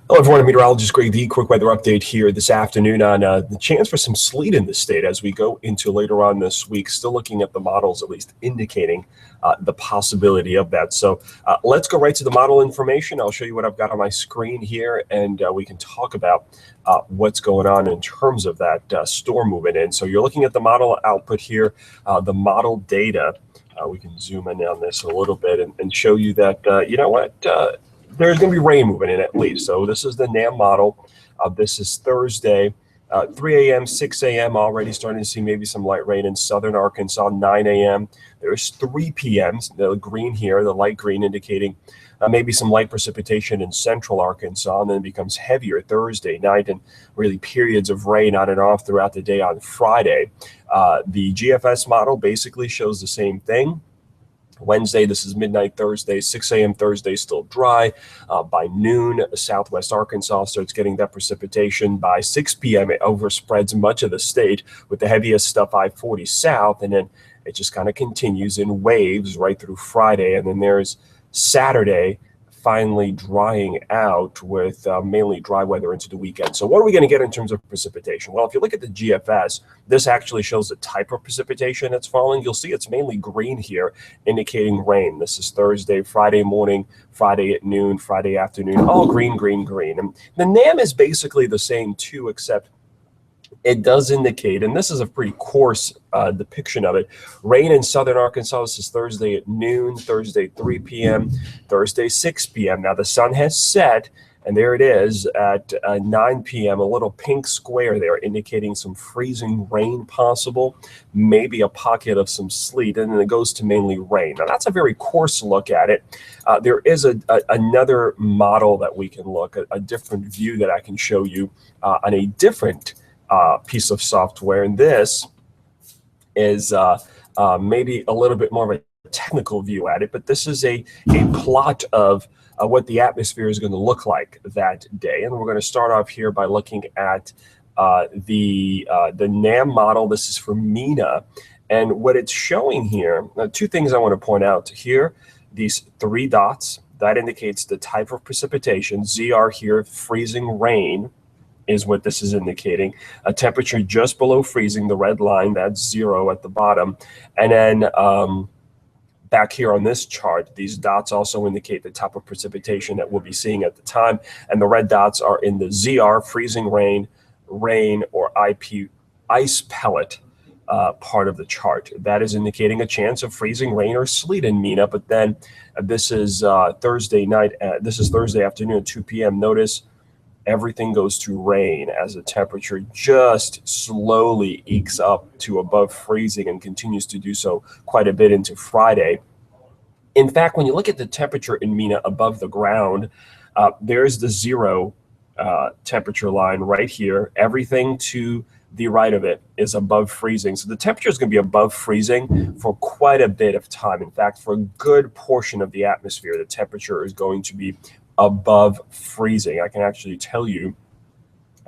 Hello, everyone. Meteorologist Greg D. Quick weather update here this afternoon on the chance for some sleet in the state as we go into later on this week. Still looking at the models, at least indicating the possibility of that. So let's go right to the model information. I'll show you what I've got on my screen here, and we can talk about what's going on in terms of that storm moving in. So you're looking at the model output here, the model data. We can zoom in on this a little bit and show you that, you know what, there's going to be rain moving in at least. So this is the NAM model. This is Thursday, 3 a.m., 6 a.m. already starting to see maybe some light rain in southern Arkansas, 9 a.m. There's 3 p.m., the green here, the light green indicating maybe some light precipitation in central Arkansas, and then it becomes heavier Thursday night and really periods of rain on and off throughout the day on Friday. The GFS model basically shows the same thing. Wednesday, this is midnight Thursday, 6 a.m. Thursday, still dry. By noon, southwest Arkansas starts getting that precipitation. By 6 p.m., it overspreads much of the state with the heaviest stuff I-40 south, and then it just kind of continues in waves right through Friday. And then there's Saturday finally drying out with mainly dry weather into the weekend. So what are we going to get in terms of precipitation? Well, if you look at the GFS, this actually shows the type of precipitation that's falling. You'll see it's mainly green here, indicating rain. This is Thursday, Friday morning, Friday at noon, Friday afternoon, all green, green, green. And the NAM is basically the same too, except it does indicate, and this is a pretty coarse depiction of it, rain in southern Arkansas. This is Thursday at noon, Thursday 3 p.m., Thursday 6 p.m. Now the sun has set, and there it is at 9 p.m., a little pink square there indicating some freezing rain possible, maybe a pocket of some sleet, and then it goes to mainly rain. Now that's a very coarse look at it. There is another model that we can look at, a different view that I can show you on a different piece of software, and this is maybe a little bit more of a technical view at it, but this is a plot of what the atmosphere is going to look like that day. And we're going to start off here by looking at the NAM model. This is for MENA, and what it's showing here, two things I want to point out here. These 3 dots, that indicates the type of precipitation. ZR here, freezing rain, is what this is indicating. A temperature just below freezing, the red line, that's 0 at the bottom. And then back here on this chart, these dots also indicate the type of precipitation that we'll be seeing at the time. And the red dots are in the ZR, freezing rain, rain, or IP, ice pellet part of the chart. That is indicating a chance of freezing rain or sleet in MENA. But then this is Thursday night, this is Thursday afternoon at 2 p.m. Notice everything goes to rain as the temperature just slowly ekes up to above freezing and continues to do so quite a bit into Friday. In fact, when you look at the temperature in MENA above the ground, there's the 0 temperature line right here. Everything to the right of it is above freezing. So the temperature is going to be above freezing for quite a bit of time. In fact, for a good portion of the atmosphere, the temperature is going to be above freezing. I can actually tell you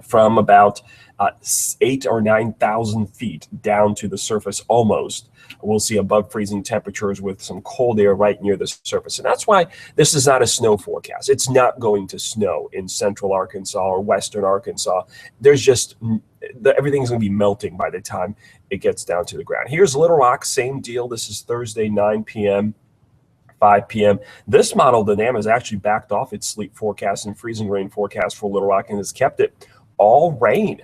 from about 8,000 or 9,000 feet down to the surface almost, we'll see above freezing temperatures with some cold air right near the surface. And that's why this is not a snow forecast. It's not going to snow in central Arkansas or western Arkansas. There's just, everything's going to be melting by the time it gets down to the ground. Here's Little Rock, same deal. This is Thursday, 9 p.m. 5 p.m. This model, the NAM, has actually backed off its sleet forecast and freezing rain forecast for Little Rock and has kept it all rain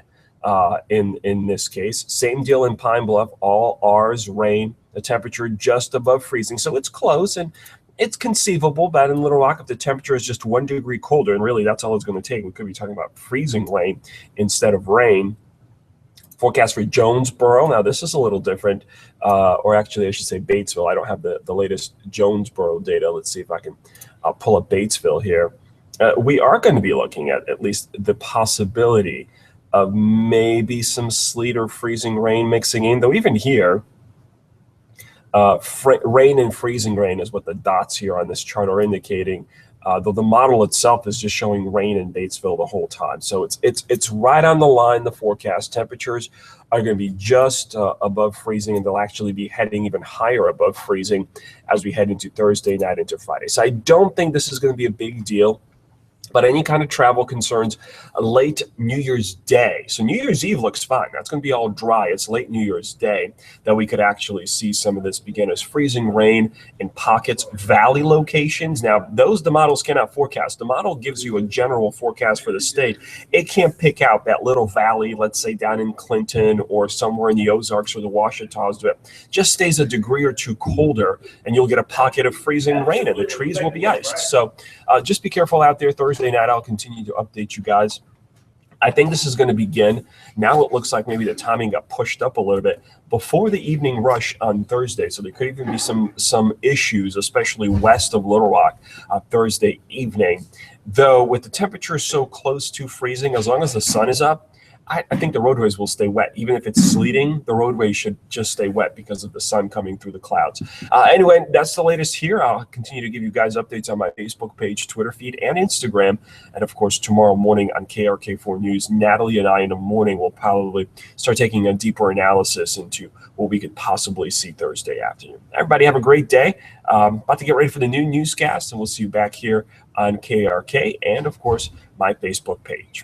in this case. Same deal in Pine Bluff, all R's rain, the temperature just above freezing. So it's close, and it's conceivable that in Little Rock, if the temperature is just 1 degree colder, and really that's all it's going to take, we could be talking about freezing rain instead of rain. Forecast for Jonesboro. Now, this is a little different, or actually, I should say Batesville. I don't have the latest Jonesboro data. Let's see if I can pull up Batesville here. We are going to be looking at least the possibility of maybe some sleet or freezing rain mixing in, though even here, rain and freezing rain is what the dots here on this chart are indicating. Though the model itself is just showing rain in Batesville the whole time. So it's right on the line. The forecast temperatures are going to be just above freezing, and they'll actually be heading even higher above freezing as we head into Thursday night into Friday. So I don't think this is going to be a big deal. But any kind of travel concerns late New Year's Day. So New Year's Eve looks fine. That's going to be all dry. It's late New Year's Day that we could actually see some of this begin as freezing rain in pockets, valley locations. Now, those the models cannot forecast. The model gives you a general forecast for the state. It can't pick out that little valley, let's say down in Clinton or somewhere in the Ozarks or the Ouachitas. It just stays a degree or two colder, and you'll get a pocket of freezing rain, and the trees will be iced. So just be careful out there. Thursday night, I'll continue to update you guys. I think this is going to begin. Now it looks like maybe the timing got pushed up a little bit before the evening rush on Thursday. So there could even be some issues, especially west of Little Rock, Thursday evening. Though with the temperature so close to freezing, as long as the sun is up, I think the roadways will stay wet. Even if it's sleeting, the roadways should just stay wet because of the sun coming through the clouds. Anyway, that's the latest here. I'll continue to give you guys updates on my Facebook page, Twitter feed, and Instagram. And of course, tomorrow morning on KRK4 News, Natalie and I in the morning will probably start taking a deeper analysis into what we could possibly see Thursday afternoon. Everybody have a great day. About to get ready for the new newscast, and we'll see you back here on KRK and, of course, my Facebook page.